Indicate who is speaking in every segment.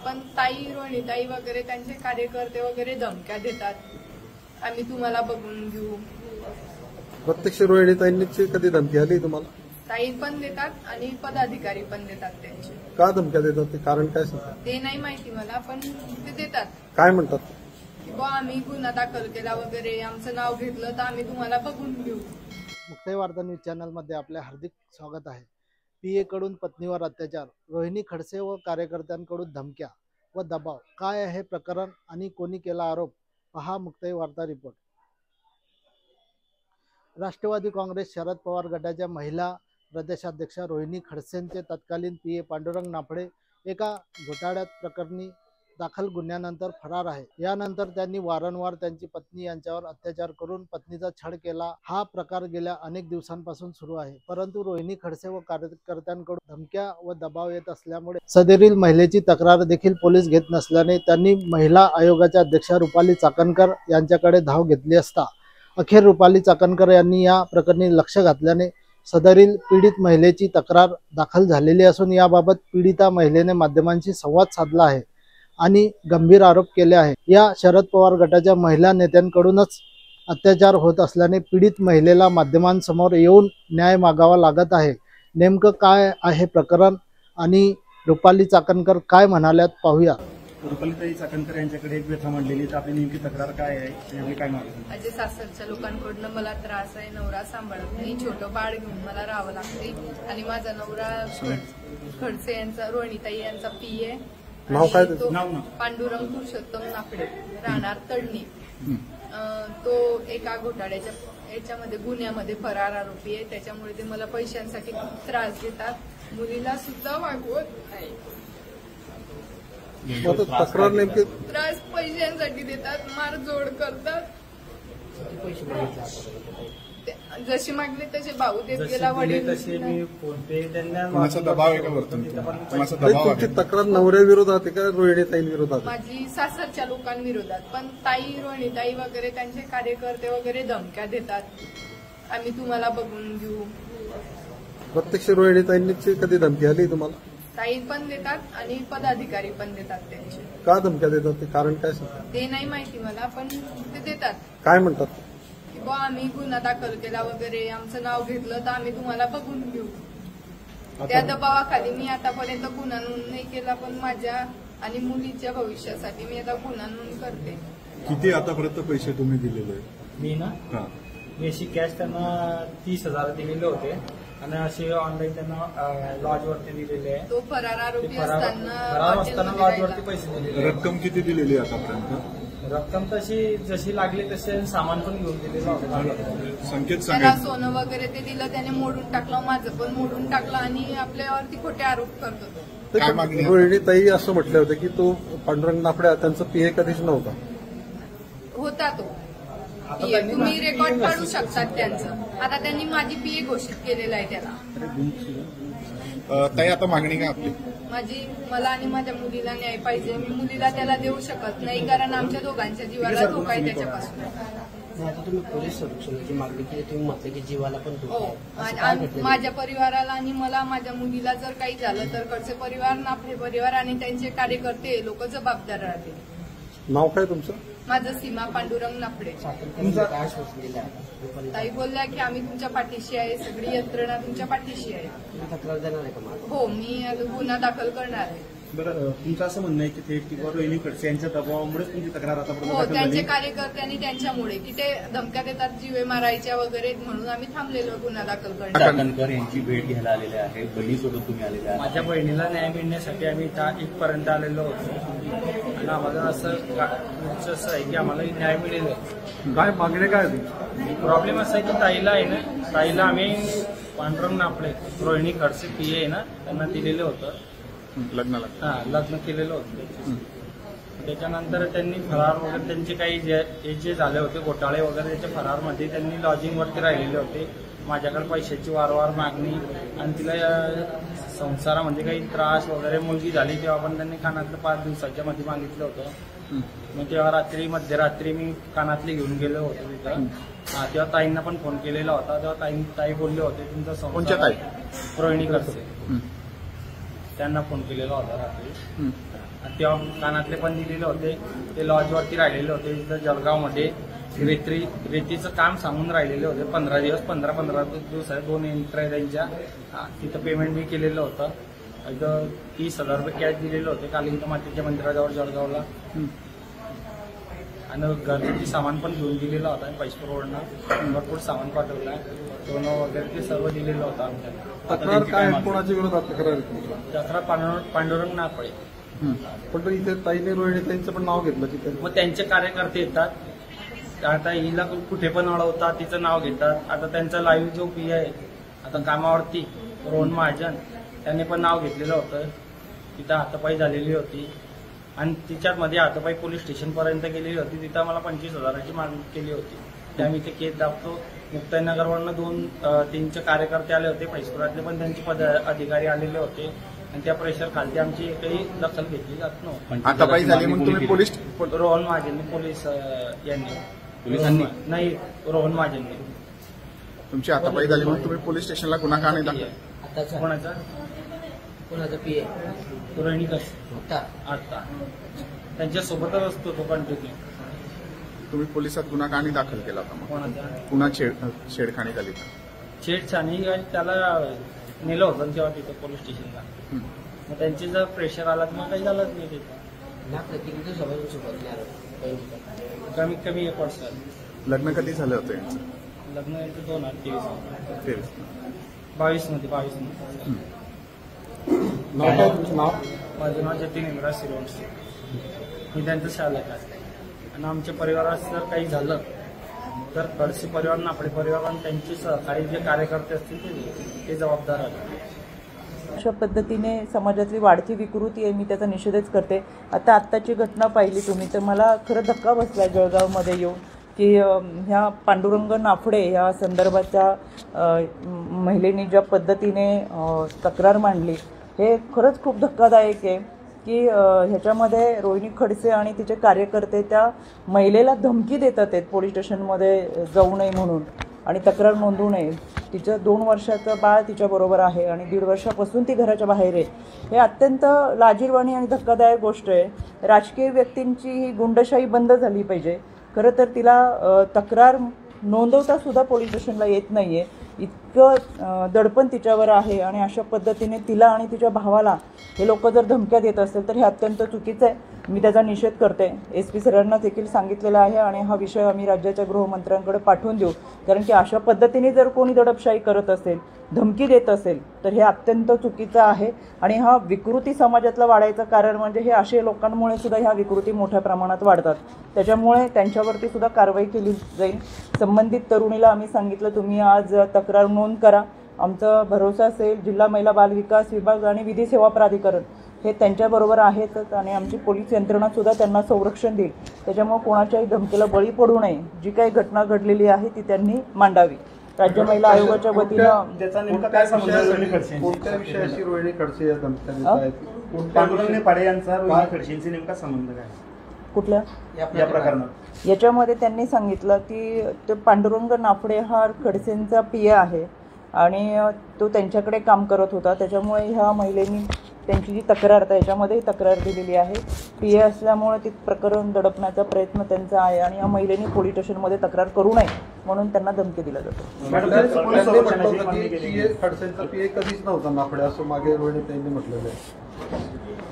Speaker 1: पण रोहिणीताई वगैरे त्यांचे कार्यकर्ते वगैरे धमक्या देतात, आम्ही तुम्हाला बघून घेऊ.
Speaker 2: प्रत्यक्ष रोहिणीताईंची कधी धमकी आली तुम्हाला?
Speaker 1: ताई पण देतात आणि पदाधिकारी पण देतात. त्यांचे
Speaker 2: का धमक्या देतात ते कारण काय सांगतात?
Speaker 1: ते नाही माहिती मला, पण ते देतात.
Speaker 2: काय म्हणतात?
Speaker 1: आम्ही गुन्हा दाखल केला वगैरे, आमचं नाव घेतलं तर आम्ही तुम्हाला बघून घेऊ.
Speaker 3: मुक्ताई वार्ता न्यूज चॅनलमध्ये आपले हार्दिक स्वागत आहे. पीए कडून पत्नीवर अत्याचार, रोहिणी खडसे व कार्यकर्त्यांकडून धमक्या व दबाव, काय आहे प्रकरण आणि कोणी केला आरोप? पहा मुक्ताई वार्ता रिपोर्ट. राष्ट्रवादी काँग्रेस शरद पवार गटाच्या महिला प्रदेशाध्यक्षा रोहिणी खडसेंचे तत्कालीन पीए पांडुरंग नाफडे एका घोटाळ्यात प्रकरणी दाखल गुन्ह्यानंतर फरार आहे. यानंतर त्यांनी वारंवार त्यांची पत्नी यांच्यावर अत्याचार करून पत्नीचा छळ केला. हा प्रकार गेल्या अनेक दिवसांपासून सुरू आहे. परंतु रोहिणी खडसे व कार्यकर्त्यांकडून धमक्या व दबाव येत असल्यामुळे सदरील महिलेची तक्रार देखील पोलीस घेत नसल्याने त्यांनी महिला आयोगाच्या अध्यक्षा रुपाली चाकणकर यांच्याकडे धाव घेतली असता अखेर रुपाली चाकणकर यांनी या प्रकरणी लक्ष घातल्याने सदरील पीडित महिलेची तक्रार दाखल झालेली असून याबाबत पीडिता महिलेने माध्यमांशी संवाद साधला आहे आणि गंभीर आरोप केले आहे. या शरद पवार गटाच्या महिला नेत्यांकडूनच अत्याचार होत असल्याने पीडित महिलेला माध्यमांसमोर येऊन न्याय मागावा लागत आहे. नेमकं काय आहे प्रकरण आणि रुपाली चाकणकर काय म्हणाल्यात पाहूया.
Speaker 4: रुपालीताई चाकणकर यांच्याकडे एक व्यथा मांडलेली, तर आपली नेमकी तक्रार काय आहे, काय मागणी?
Speaker 1: माझे सासरच्या लोकांकडून मला त्रास आहे. नवरा सांभाळत नाही, छोटं बाळ घेऊन मला राहावं लागते आणि माझा नवरा खडसे यांचा, रोहिणीताई यांचा पीए
Speaker 2: नाव काय?
Speaker 1: पांडुरंग पुरुषोत्तम नाफडे, राहणार तडणी. तो एका घोटाळ्याच्या याच्यामध्ये गुन्ह्यामध्ये फरार आरोपी आहे. त्याच्यामुळे ते मला पैशांसाठी खूप त्रास देतात, मुलीला सुद्धा वागवत नाही.
Speaker 2: तक्रार नेमकी
Speaker 1: त्रास पैशांसाठी देतात, मारझोड करतात. जशी मागली तसे भाऊ देत गेला, वडील
Speaker 2: तुमची तक्रार नवऱ्याविरोधात आहे का रोहिणीताईंविरोधात?
Speaker 1: माझी सासरच्या लोकांविरोधात, पण रोहिणीताई वगैरे त्यांचे कार्यकर्ते वगैरे धमक्या देतात, आम्ही तुम्हाला बघून घेऊ.
Speaker 2: प्रत्यक्ष रोहिणीताईंची कधी धमकी आली तुम्हाला?
Speaker 1: ताई पण देतात आणि पदाधिकारी पण देतात. त्यांचे
Speaker 2: का धमक्या देतात ते कारण काय सांगतात?
Speaker 1: ते नाही माहिती मला, पण ते देतात.
Speaker 2: काय म्हणतात?
Speaker 1: आम्ही गुन्हा दाखल केला वगैरे, आमचं नाव घेतलं तर आम्ही तुम्हाला बघून घेऊ. त्या दबावाखाली मी आतापर्यंत गुन्हा नोंद नाही केला, पण माझ्या आणि मुलीच्या भविष्यासाठी मी आता गुन्हा नोंद करते.
Speaker 5: किती आतापर्यंत पैसे तुम्ही दिलेले?
Speaker 4: मी मी अशी कॅश त्यांना 30,000 दिलेले होते आणि असे ऑनलाईन त्यांना लॉजवरती दिलेले आहे.
Speaker 1: तो फरार आरोपी असताना
Speaker 4: लॉजवरती पैसे दिलेले.
Speaker 5: रक्कम किती दिलेली आतापर्यंत?
Speaker 4: रक्कम तशी जशी लागली तसे सामान पण घेऊन दिलेलं होतं.
Speaker 5: संकेत
Speaker 1: त्याला सोनं वगैरे ते दिलं, त्याने मोडून टाकलं, माझं पण मोडून टाकलं आणि आपल्यावरती खोटे आरोप करतो.
Speaker 2: रोहिणीताई असं म्हटलं होतं की तो पांडुरंग नाफडे त्यांचा पीए कधीच नव्हता.
Speaker 1: होता तो पीए, तुम्ही रेकॉर्ड काढू शकतात त्यांचं. आता त्यांनी माझी पीए घोषित केलेलं आहे त्याला.
Speaker 5: ताई आता मागणी काय आपली?
Speaker 1: मला आणि माझ्या मुलीला न्याय पाहिजे. मी मुलीला त्याला देऊ शकत नाही, कारण आमच्या दोघांच्या जीवाला धोका आहे त्याच्यापासून.
Speaker 6: आता तुम्ही पोलीस संरक्षणाची मागणी केली, तुम्ही म्हटलं की जीवाला पण धोका आहे.
Speaker 1: माझ्या परिवाराला आणि मला, माझ्या मुलीला जर काही झालं तर खडसे परिवार, नाफडे परिवार आणि त्यांचे कार्यकर्ते लोक जबाबदार राहतील.
Speaker 2: नाव काय तुमचं?
Speaker 1: माझं सीमा पांडुरंग नाफडे. ताई बोलल्या की आम्ही तुमच्या पाठीशी आहे, सगळी यंत्रणा तुमच्या पाठीशी आहे.
Speaker 6: तक्रार देणार आहे का?
Speaker 1: हो, मी गुन्हा दाखल करणार आहे.
Speaker 4: बरं, तुमचं असं म्हणणं आहे की थेट किंवा रोहिणी खडसे यांच्या दबावामुळेच तुमची तक्रार
Speaker 1: हो, त्यांचे कार्यकर्त्यांनी त्यांच्यामुळे की ते धमक्या देतात, जीवे मारायच्या वगैरे, म्हणून आम्ही थांबलेलो गुन्हा दाखल करणार.
Speaker 7: चाकणकर यांची भेट घ्यायला आलेले आहे, बहिणीसोबत तुम्ही आलेले आहे.
Speaker 4: माझ्या बहिणीला न्याय मिळण्यासाठी आम्ही इथपर्यंत आलेलो होतो आणि आम्हाला असं आहे की आम्हाला न्याय मिळेल.
Speaker 2: काय मागणी काय?
Speaker 4: प्रॉब्लेम असा आहे की ताईला आहे ना, ताईला आम्ही पांडुरंग नाफडे, रोहिणी खडसे पीए आहे ना, त्यांना दिलेलं होतं लग्न केलेलं होतं. त्याच्यानंतर त्यांनी फरार वगैरे त्यांचे काही जे झाले होते घोटाळे वगैरे, त्याच्या फरारमध्ये त्यांनी लॉजिंगवरती राहिलेले होते. माझ्याकडे पैशाची वारंवार मागणी आणि तिला संसारामध्ये काही त्रास वगैरे, मुलगी झाली तेव्हा पण त्यांनी कानातलं 5 दिवसाच्या मध्ये मागितलं होतं. मग तेव्हा मध्यरात्री मी कानातले घेऊन गेलो होतो तिथं. तेव्हा ताईंना पण फोन केलेला होता. तेव्हा ताई बोलले होते तुमचा संसार, रोहिणी खडसे त्यांना फोन केलेला होता रात्री. तेव्हा कानातले पण दिलेले होते. ते लॉजवरती राहिलेले होते. इथं जळगावमध्ये रेतीचं काम सांगून राहिलेले होते. 15 दिवस 15 दिवस आहे. 2 एंट्री त्यांच्या तिथं पेमेंट मी केलेलं होतं. इथं 30,000 रुपये कॅश दिलेले होते कालिंद मातेच्या मंदिराजवळ जळगावला. आणि गरजेची सामान पण घेऊन दिलेलं होता. पैसे रोडनं भरपूर सामान पाठवलं आहे. सोनं वगैरे ते सर्व दिलेलं होतं आमच्या.
Speaker 2: तक्रार काय कोणाच्या विरोधात तक्रार आहे तुमची?
Speaker 4: तक्रार पांडुरंग नाफळे.
Speaker 2: पण इथे ताईने रोहिणी ताईंचं पण नाव घेतलं तिथे.
Speaker 4: मग त्यांचे कार्यकर्ते येतात. आता हिला कुठे पण अडवतात, तिचं नाव घेतात. आता त्यांचा लाईव्ह जो पी आहे आता कामावरती रोहन महाजन, त्याने पण नाव घेतलेलं होतं. तिथं हातापाई झालेली होती आणि तिच्यामध्ये हातापाई पोलीस स्टेशनपर्यंत गेलेली होती. तिथं मला 25,000ची मागणी केली होती. त्यामुळे ते केस दाबतो. मुक्ताईनगरवरनं 2-3 कार्यकर्ते आले होते. पैसपुरातले पण त्यांचे अधिकारी आलेले होते आणि त्या प्रेशर खालती आमची काही दखल घेतली जात नव्हती.
Speaker 5: हातापाई झाली मग तुम्ही पोलीस
Speaker 4: रोहन महाजनने पोलिसांनी नाही रोहन महाजनने
Speaker 5: तुमची हातापाई झाली मग तुम्ही पोलीस स्टेशनला गुन्हा का नाही दाखल?
Speaker 6: आताचा कोणाचा पीए
Speaker 4: रोहिणी आता त्यांच्यासोबतच असतो तो कंटिन्यू.
Speaker 5: तुम्ही पोलिसात गुन्हा का नाही दाखल केला होता मग?
Speaker 4: कोणाचा
Speaker 5: पुन्हा छेडखाणी झाली का?
Speaker 4: छेडछाणी त्याला नेलं होतं तेव्हा तिथं पोलीस स्टेशनला. मग त्यांची जर प्रेशर आला तर मग काही झालंच नाही तिथं. कमीत कमी 1 वर्ष.
Speaker 5: लग्न कधी झालं होतं यांचं?
Speaker 4: लग्न यांचं 2023
Speaker 5: 22
Speaker 4: मध्ये.
Speaker 2: नाव काय तुमचं नाव?
Speaker 4: माझं नाव जतीन इंद्रा सिरोंडसे. मी त्यांचं शालक आहे. आणि आमच्या परिवारात जर काही झालं तर खडसे परिवार, नाफडे परिवार आणि त्यांचे सहकारी जे कार्यकर्ते असतील ते जबाबदार आहेत.
Speaker 8: अशा पद्धतीने समाजातली वाढती विकृती आहे. मी त्याचा निषेधच करते. आत्ताची घटना पाहिली तुम्ही तर मला खरं धक्का बसला जळगावमध्ये येऊन की ह्या पांडुरंग नाफडे ह्या संदर्भाच्या महिलेने ज्या पद्धतीने तक्रार मांडली हे खरंच खूप धक्कादायक आहे की ह्याच्यामध्ये रोहिणी खडसे आणि तिचे कार्यकर्ते त्या महिलेला धमकी देतात आहेत पोलीस स्टेशनमध्ये जाऊ नये म्हणून आणि तक्रार नोंदवू नये. तिचं 2 वर्षाचं बाळ तिच्याबरोबर आहे आणि 1.5 वर्षापासून ती घराच्या बाहेर आहे. हे अत्यंत लाजिरवाणी आणि धक्कादायक गोष्ट आहे. राजकीय व्यक्तींची ही गुंडशाही बंद झाली पाहिजे. खरं तर तिला तक्रार नोंदवता सुद्धा पोलीस स्टेशनला येत नाही आहे. इतकं दडपण तिच्यावर आहे आणि अशा पद्धतीने तिला आणि तिच्या भावाला हे लोक जर धमक्या देत असेल तर हे अत्यंत चुकीचं आहे. मी त्याचा निषेध करते. SP सरांना देखील सांगितलेलं आहे आणि हा विषय आम्ही राज्याच्या गृहमंत्र्यांकडे पाठवून देऊ. कारण की अशा पद्धतीने जर कोणी दडपशाही करत असेल, धमकी देत असेल तर हे अत्यंत चुकीचं आहे. आणि हा विकृती समाजातला वाढायचं कारण म्हणजे हे असे लोकांमुळे सुद्धा ह्या विकृती मोठ्या प्रमाणात वाढतात. त्याच्यामुळे त्यांच्यावरती सुद्धा कारवाई केली जाईल. संबंधित तरुणीला आम्ही सांगितलं तुम्ही आज तक्रार नोंद करा. आमचा भरोसा असेल जिल्हा महिला बाल विकास विभाग आणि विधी सेवा प्राधिकरण हे त्यांच्याबरोबर आहेतच आणि आमची पोलीस यंत्रणासुद्धा त्यांना संरक्षण देईल. त्याच्यामुळे कोणाच्याही धमकीला बळी पडू नये. जी काही घटना घडलेली आहे ती त्यांनी मांडावी. राज्य महिला आयोगाच्या वतीनं
Speaker 9: त्याचा नेमका काय संबंध रोहिणी खडसे?
Speaker 2: कोणत्या विषयाशी रोहिणी खडसे या धमक्या देत आहेत?
Speaker 9: पांडुरंग पाडे यांचा रोहिणी खडसेंशी नेमका संबंध काय
Speaker 8: कुठल्या
Speaker 9: या प्रकरणात?
Speaker 8: याच्यामध्ये त्यांनी सांगितलं की ते पांडुरंग नाफडे हा खडसेंचा PA आहे आणि तो त्यांच्याकडे काम करत होता. त्याच्यामुळे ह्या महिलेनी त्यांची जी तक्रार त्याच्यामध्ये तक्रार दिलेली आहे. PA असल्यामुळे ती प्रकरण दडपण्याचा प्रयत्न त्यांचा आहे आणि या महिलेनी पोलीस स्टेशनमध्ये तक्रार करू नये म्हणून त्यांना धमकी दिला जातो.
Speaker 2: खडसेंचा PA कधीच नव्हता नाफडे असं मागे रोहिणी ताईंनी म्हटलेलं आहे.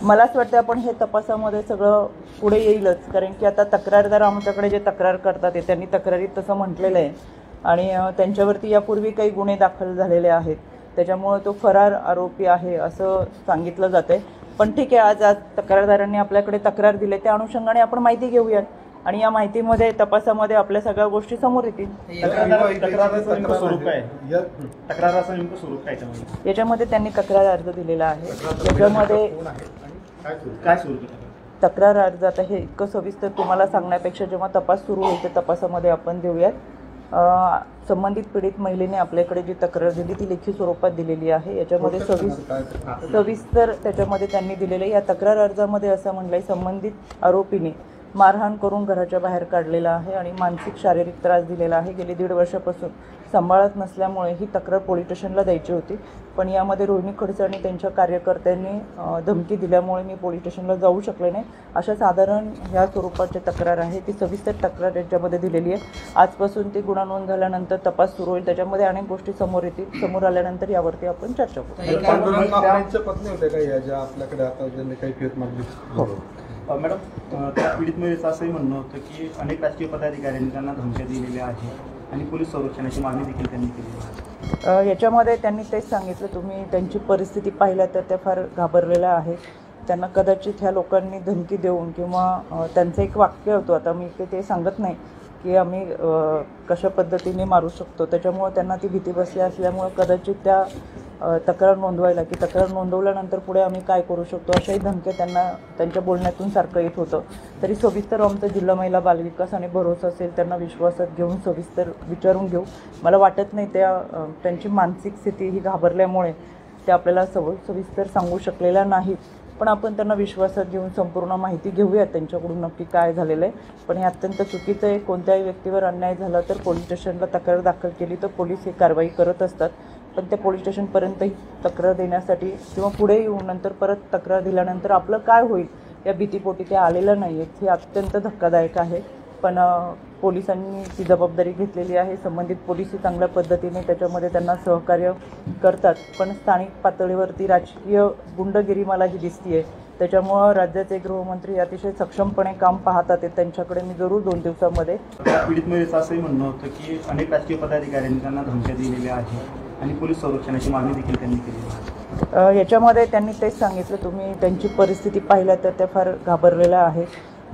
Speaker 8: मला असं वाटतं आपण हे तपासामध्ये सगळं पुढे येईलच. कारण की आता तक्रारदार आमच्याकडे जे तक्रार करतात ते त्यांनी तक्रारीत तसं म्हटलेलं आहे आणि त्यांच्यावरती यापूर्वी काही गुन्हे दाखल झालेले आहेत. त्याच्यामुळे तो फरार आरोपी आहे असं सांगितलं जातं आहे. पण ठीक आहे, आज तक्रारदारांनी आपल्याकडे तक्रार दिली त्या अनुषंगाने आपण माहिती घेऊयात आणि या माहितीमध्ये तपासामध्ये आपल्या सगळ्या गोष्टी समोर येतील.
Speaker 9: तक्राराचं नेमकं स्वरूप काय? तक्राराचं नेमकं स्वरूप काय
Speaker 8: याच्यामध्ये त्यांनी तक्रार अर्ज दिलेला आहे. त्याच्यामध्ये
Speaker 9: काय स्वरूप?
Speaker 8: तक्रार अर्ज आता हे इतकं सविस्तर तुम्हाला सांगण्यापेक्षा जेव्हा तपास सुरू होईल त्या तपासामध्ये आपण देऊयात. संबंधित पीडित महिलेने आपल्याकडे जी तक्रार दिली ती लेखी स्वरूपात दिलेली आहे. याच्यामध्ये सविस्तर त्याच्यामध्ये त्यांनी दिलेलं आहे. या तक्रार अर्जामध्ये असं म्हटलंय संबंधित आरोपीने मारहाण करून घराच्या बाहेर काढलेला आहे आणि मानसिक शारीरिक त्रास दिलेला आहे. गेली 1.5 वर्षापासून सांभाळत नसल्यामुळे ही तक्रार पोलीस स्टेशनला द्यायची होती, पण यामध्ये रोहिणी खडसे आणि त्यांच्या कार्यकर्त्यांनी धमकी दिल्यामुळे मी पोलीस स्टेशनला जाऊ शकले नाही. अशा साधारण ह्या स्वरूपाची तक्रार आहे. ती सविस्तर तक्रार याच्यामध्ये दिलेली आहे. आजपासून ती गुन्हा नोंद झाल्यानंतर तपास सुरू होईल. त्याच्यामध्ये अनेक गोष्टी समोर येतील. समोर आल्यानंतर यावरती आपण चर्चा करू.
Speaker 2: पांडुरंग नाफडेंच्या पत्नी होत्या का या ज्या आपल्याकडे आता ज्यांनी काही फिरत मागली?
Speaker 9: मॅडम, त्या पीडित महिलेचं असंही म्हणणं होतं की अनेक राजकीय पदाधिकाऱ्यांनी त्यांना धमक्या दिलेल्या आहेत आणि पोलीस संरक्षणाची मागणी देखील त्यांनी केली आहे.
Speaker 8: याच्यामध्ये त्यांनी तेच सांगितलं, तुम्ही त्यांची परिस्थिती पाहिल्या तर त्या फार घाबरलेल्या आहेत. त्यांना कदाचित ह्या लोकांनी धमकी देऊन किंवा त्यांचं एक वाक्य होतं, आता मी ते सांगत नाही की आम्ही कशा पद्धतीने मारू शकतो, त्याच्यामुळं त्यांना ती भीती बसली असल्यामुळं कदाचित त्या तक्रार नोंदवायला की तक्रार नोंदवल्यानंतर पुढे आम्ही काय करू शकतो अशाही धमक्या त्यांना त्यांच्या बोलण्यातून सारखं येत होतं. तरी सविस्तर आमचं जिल्हा महिला बालविकास आणि भरोसा असेल त्यांना विश्वासात घेऊन सविस्तर विचारून घेऊ. मला वाटत नाही त्यांची मानसिक स्थिती ही घाबरल्यामुळे ते आपल्याला सविस्तर सांगू शकलेल्या नाहीत, पण आपण त्यांना विश्वासात घेऊन संपूर्ण माहिती घेऊया त्यांच्याकडून नक्की काय झालेलं आहे. पण हे अत्यंत चुकीचं आहे. कोणत्याही व्यक्तीवर अन्याय झाला तर पोलीस स्टेशनला तक्रार दाखल केली तर पोलीस ही कारवाई करत असतात, पण त्या पोलीस स्टेशनपर्यंत ही तक्रार देण्यासाठी किंवा पुढे येऊन नंतर परत तक्रार दिल्यानंतर आपलं काय होईल या भीतीपोटी ते आलेलं नाही आहेत. हे अत्यंत धक्कादायक आहे. पण पोलिसांनी ती जबाबदारी घेतलेली आहे. संबंधित पोलिसही चांगल्या पद्धतीने त्याच्यामध्ये त्यांना सहकार्य करतात, पण स्थानिक पातळीवरती राजकीय गुंडगिरी मला ही दिसती आहे. त्याच्यामुळं राज्याचे गृहमंत्री अतिशय सक्षमपणे काम पाहतात. त्यांच्याकडे मी जरूर 2 दिवसामध्ये.
Speaker 9: पीडित महिलेचं असंही म्हणणं होतं की अनेक राजकीय पदाधिकाऱ्यांनी त्यांना धमक्या दिलेल्या आहेत आणि पोलीस संरक्षणाची मागणी देखील त्यांनी केली आहे.
Speaker 8: याच्यामध्ये त्यांनी तेच सांगितलं, तुम्ही त्यांची परिस्थिती पाहिल्या तर त्या फार घाबरलेल्या आहेत.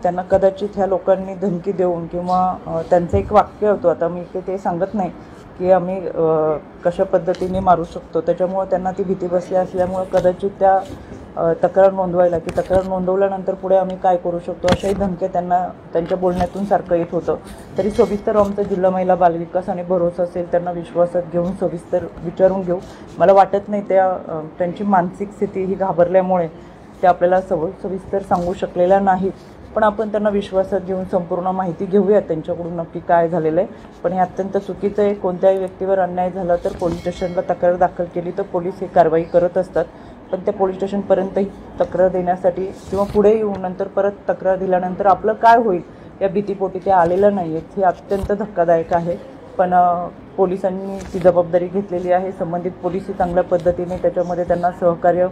Speaker 8: त्यांना कदाचित ह्या लोकांनी धमकी देऊन किंवा त्यांचं एक वाक्य होतं, आता मी ते सांगत नाही की आम्ही कशा पद्धतीने मारू शकतो, त्याच्यामुळं त्यांना ती भीती बसली असल्यामुळं कदाचित त्या तक्रार नोंदवायला की तक्रार नोंदवल्यानंतर पुढे आम्ही काय करू शकतो अशाही धमक्या त्यांना त्यांच्या बोलण्यातून सारखं येत होतं. तरी सविस्तर आमचं जिल्हा महिला बालविकास आणि भरोसा असेल त्यांना विश्वासात घेऊन सविस्तर विचारून घेऊ. मला वाटत नाही त्यांची मानसिक स्थिती ही घाबरल्यामुळे ते आपल्याला सविस्तर सांगू शकलेल्या नाहीत, पण आपण त्यांना विश्वासात घेऊन संपूर्ण माहिती घेऊया त्यांच्याकडून नक्की काय झालेलं आहे. पण हे अत्यंत चुकीचं आहे. कोणत्याही व्यक्तीवर अन्याय झाला तर पोलीस स्टेशनला तक्रार दाखल केली तर पोलीस ही कारवाई करत असतात, पण त्या पोलीस स्टेशनपर्यंत ही तक्रार देण्यासाठी किंवा पुढे येऊन नंतर परत तक्रार दिल्यानंतर आपलं काय होईल या भीतीपोटी ते आलेलं नाही आहेत. हे अत्यंत धक्कादायक आहे. पण पोलिसांनी ती जबाबदारी घेतलेली आहे. संबंधित पोलिसही चांगल्या पद्धतीने त्याच्यामध्ये त्यांना सहकार्य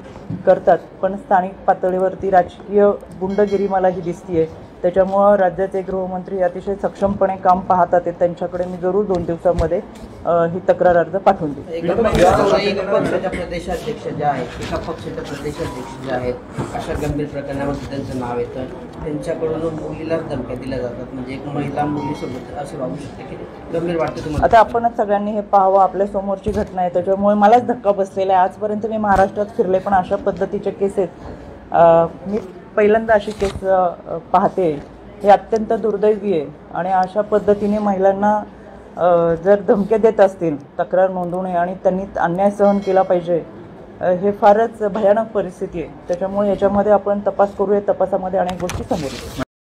Speaker 8: करतात, पण स्थानिक पातळीवरती राजकीय गुंडगिरी मला ही दिसती आहे. त्याच्यामुळं राज्याचे गृहमंत्री अतिशय सक्षमपणे काम पाहतात. त्यांच्याकडे मी जरूर 2 दिवसामध्ये ही तक्रार अर्ज पाठवून देईन.
Speaker 6: पक्षाच्या प्रदेशाध्यक्ष ज्या आहेत, एका पक्षाच्या प्रदेशाध्यक्ष ज्या आहेत, अशा गंभीर प्रकरणामध्ये त्यांचं नाव येतं, त्यांच्याकडून मुलीलाच धमक्या दिल्या जातात. म्हणजे एक महिला मुलीसोबत असं वागू शकते की गंभीर वाटतं तुम्हाला?
Speaker 8: आता आपणच सगळ्यांनी हे पाहावं. आपल्या समोरची घटना आहे, त्याच्यामुळे मलाच धक्का बसलेला आहे. आजपर्यंत मी महाराष्ट्रात फिरले, पण अशा पद्धतीचे केसेस मी पहिल्यांदा अशी केस पाहते. हे अत्यंत दुर्दैवी आहे. आणि अशा पद्धतीने महिलांना जर धमक्या देत असतील तक्रार नोंदवू नये आणि त्यांनी अन्याय सहन केला पाहिजे, हे फारच भयानक परिस्थिती आहे. त्याच्यामुळे याच्यामध्ये आपण तपास करूया. तपासामध्ये अनेक गोष्टी समोर येतील.